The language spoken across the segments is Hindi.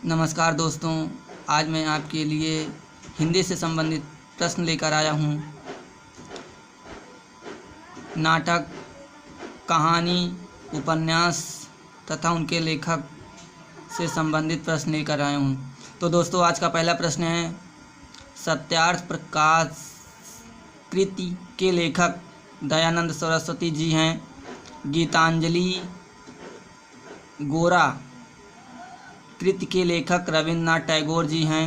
नमस्कार दोस्तों, आज मैं आपके लिए हिंदी से संबंधित प्रश्न लेकर आया हूँ। नाटक, कहानी, उपन्यास तथा उनके लेखक से संबंधित प्रश्न लेकर आया हूँ। तो दोस्तों, आज का पहला प्रश्न है, सत्यार्थ प्रकाश कृति के लेखक दयानंद सरस्वती जी हैं। गीतांजलि गोरा कृति के लेखक रविन्द्रनाथ टैगोर जी हैं।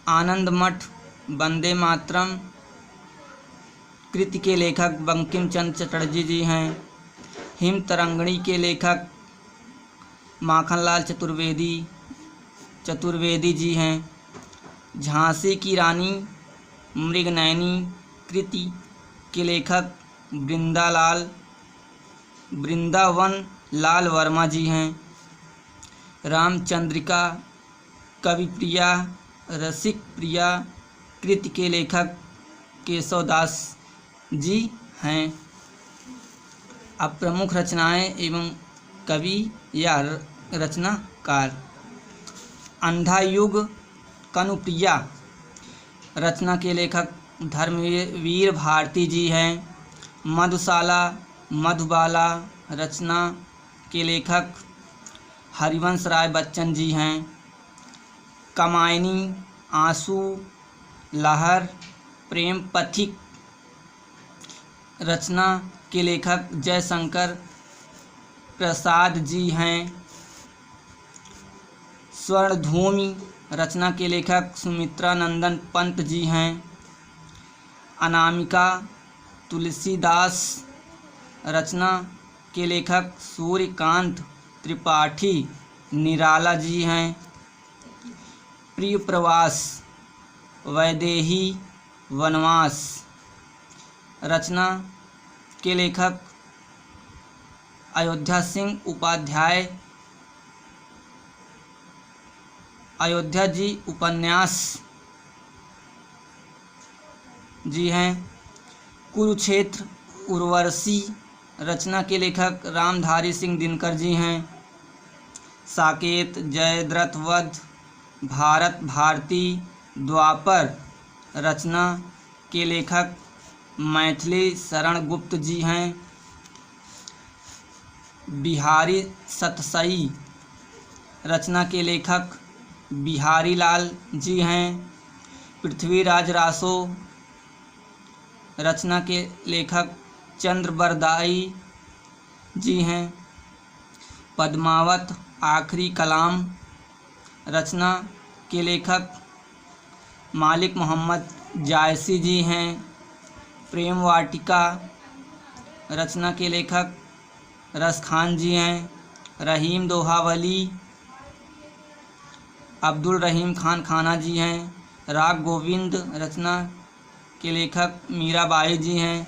आनंद मठ वंदे मातरम कृति के लेखक बंकिम चंद्र चटर्जी जी हैं। हिम तरंगिणी के लेखक माखनलाल चतुर्वेदी जी हैं। झांसी की रानी मृगनयनी कृति के लेखक वृंदावन लाल वर्मा जी हैं। रामचंद्रिका कविप्रिया रसिक प्रिया कृति के लेखक केशवदास जी हैं। अब प्रमुख रचनाएं एवं कवि या रचनाकार। अंधायुग कनुप्रिया रचना के लेखक धर्मवीर भारती जी हैं। मधुशाला मधुबाला रचना के लेखक हरिवंश राय बच्चन जी हैं। कामायनी आंसू लहर प्रेम पथिक रचना के लेखक जयशंकर प्रसाद जी हैं। स्वर्णधूमि रचना के लेखक सुमित्रा नंदन पंत जी हैं। अनामिका तुलसीदास रचना के लेखक सूर्यकांत त्रिपाठी निराला जी हैं। प्रिय प्रवास वैदेही वनवास रचना के लेखक अयोध्या सिंह उपाध्याय। अयोध्या जी उपन्यास जी हैं। कुरुक्षेत्र उर्वशी रचना के लेखक रामधारी सिंह दिनकर जी हैं। साकेत जयद्रथ वध भारत भारती द्वापर रचना के लेखक मैथिली शरण गुप्त जी हैं। बिहारी सतसई रचना के लेखक बिहारी लाल जी हैं। पृथ्वीराज रासो रचना के लेखक चंद्रबरदाई जी हैं। पद्मावत आखिरी कलाम रचना के लेखक मालिक मोहम्मद जायसी जी हैं। प्रेम वाटिका रचना के लेखक रसखान जी हैं। रहीम दोहावली अब्दुल रहीम खान खाना जी हैं। राग गोविंद रचना के लेखक मीराबाई जी हैं।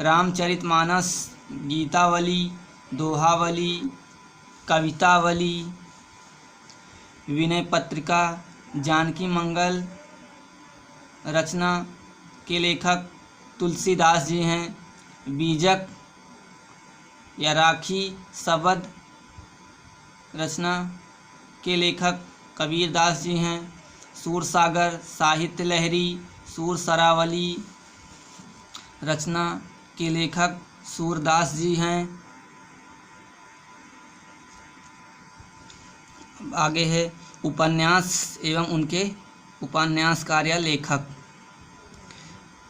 रामचरितमानस गीतावली दोहावली कवितावली विनय पत्रिका जानकी मंगल रचना के लेखक तुलसीदास जी हैं। बीजक या राखी शब्द रचना के लेखक कबीरदास जी हैं। सूरसागर साहित्य लहरी सूर सरावली रचना के लेखक सूरदास जी हैं। आगे है उपन्यास एवं उनके उपन्यासकार या लेखक।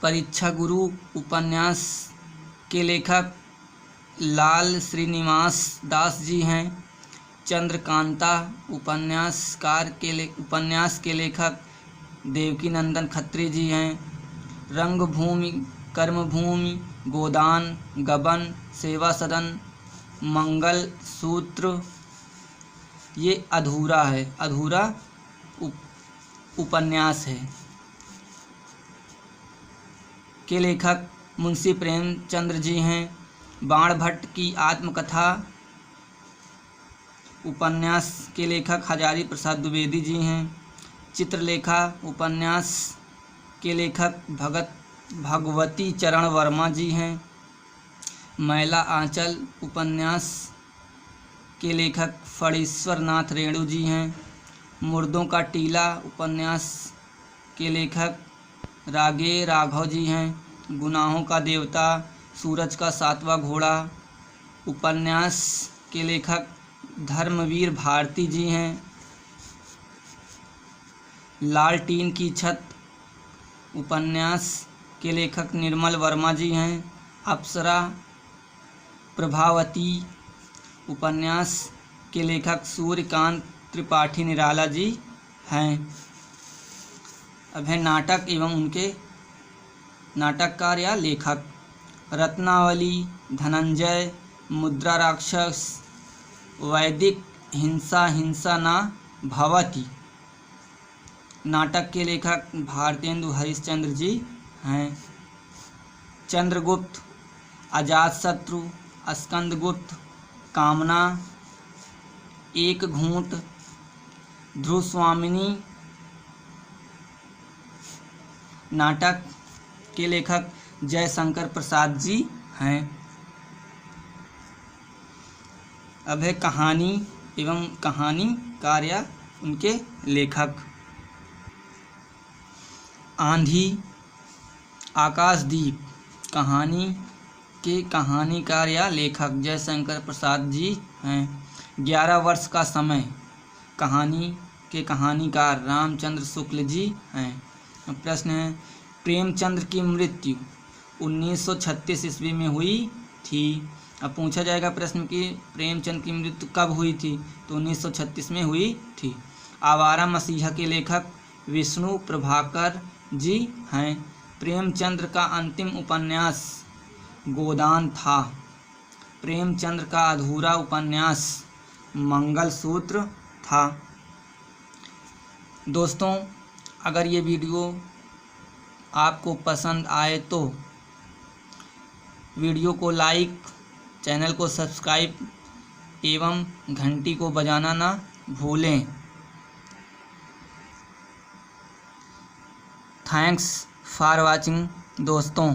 परीक्षा गुरु उपन्यास के लेखक लाल श्रीनिवास दास जी हैं। चंद्रकांता उपन्यास के लेखक देवकी नंदन खत्री जी हैं। रंगभूमि कर्मभूमि गोदान गबन सेवा सदन मंगल सूत्र ये अधूरा उपन्यास है के लेखक मुंशी प्रेमचंद्र जी हैं। बाण भट्ट की आत्मकथा उपन्यास के लेखक हजारी प्रसाद द्विवेदी जी हैं। चित्रलेखा उपन्यास के लेखक भगवती चरण वर्मा जी हैं। मैला आंचल उपन्यास के लेखक फणीश्वर नाथ रेणु जी हैं। मुर्दों का टीला उपन्यास के लेखक रागे राघव जी हैं। गुनाहों का देवता सूरज का सातवां घोड़ा उपन्यास के लेखक धर्मवीर भारती जी हैं। लालटीन की छत उपन्यास के लेखक निर्मल वर्मा जी हैं। अप्सरा प्रभावती उपन्यास के लेखक सूर्यकांत त्रिपाठी निराला जी हैं। अब है नाटक एवं उनके नाटककार या लेखक। रत्नावली, धनंजय, मुद्रा राक्षस, वैदिक, हिंसा हिंसा ना भवति। नाटक के लेखक भारतेंदु हरिश्चंद्र जी हैं। चंद्रगुप्त, अजातशत्रु, स्कंदगुप्त, कामना, एक घूंट, ध्रुवस्वामिनी। नाटक के लेखक जयशंकर प्रसाद जी हैं। अब है कहानी एवं कहानीकार या उनके लेखक। आंधी, आकाशदीप कहानी के कहानीकार या लेखक जयशंकर प्रसाद जी हैं। 11 वर्ष का समय कहानी के कहानीकार रामचंद्र शुक्ल जी हैं। अब प्रश्न है, प्रेमचंद्र की मृत्यु 1936 ईस्वी में हुई थी। अब पूछा जाएगा प्रश्न कि प्रेमचंद की मृत्यु कब हुई थी, तो 1936 में हुई थी। आवारा मसीहा के लेखक विष्णु प्रभाकर जी हैं। प्रेमचंद्र का अंतिम उपन्यास गोदान था। प्रेमचंद्र का अधूरा उपन्यास मंगलसूत्र था। दोस्तों, अगर ये वीडियो आपको पसंद आए तो वीडियो को लाइक, चैनल को सब्सक्राइब एवं घंटी को बजाना ना भूलें। थैंक्स फॉर वाचिंग दोस्तों।